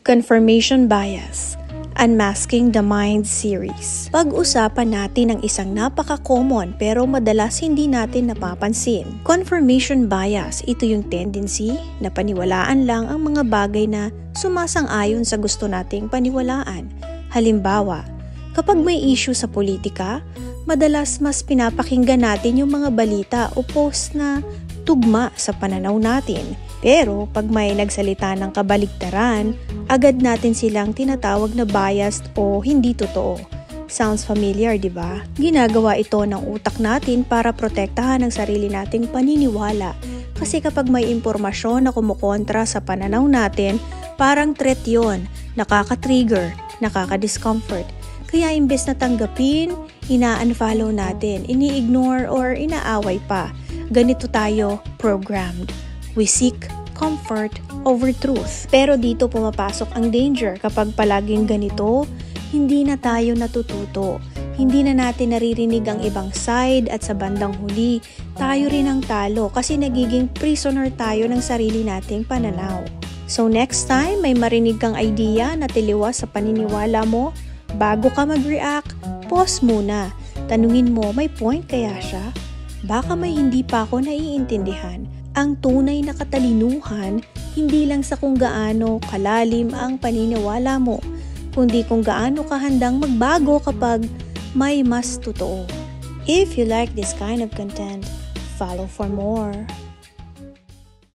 Confirmation Bias, Unmasking the Mind series. Pag-usapan natin ang isang napaka-common pero madalas hindi natin napapansin. Confirmation bias, ito yung tendency na paniwalaan lang ang mga bagay na sumasang-ayon sa gusto nating paniwalaan. Halimbawa, kapag may issue sa politika, madalas mas pinapakinggan natin yung mga balita o post na tugma sa pananaw natin. Pero pag may nagsalita ng kabaligtaran, agad natin silang tinatawag na biased o hindi totoo. Sounds familiar, di ba? Ginagawa ito ng utak natin para protektahan ang sarili nating paniniwala. Kasi kapag may impormasyon na kumukontra sa pananaw natin, parang threat yon, nakaka-trigger, nakaka-discomfort. Kaya imbes na tanggapin, ina-unfollow natin, ini-ignore or inaaway pa. Ganito tayo programmed. We seek comfort over truth. Pero dito pumapasok ang danger kapag palaging ganito, hindi na tayo natututo. Hindi na natin naririnig ang ibang side at sa bandang huli, tayo rin ang talo kasi nagiging prisoner tayo ng sarili nating pananaw. So next time may marinig kang idea na tiliwas sa paniniwala mo, bago ka mag-react, pause muna. Tanungin mo, may point kaya siya? Baka may hindi pa ako naiintindihan. Ang tunay na katalinuhan, hindi lang sa kung gaano kalalim ang paniniwala mo, kundi kung gaano ka handang magbago kapag may mas totoo. If you like this kind of content, follow for more.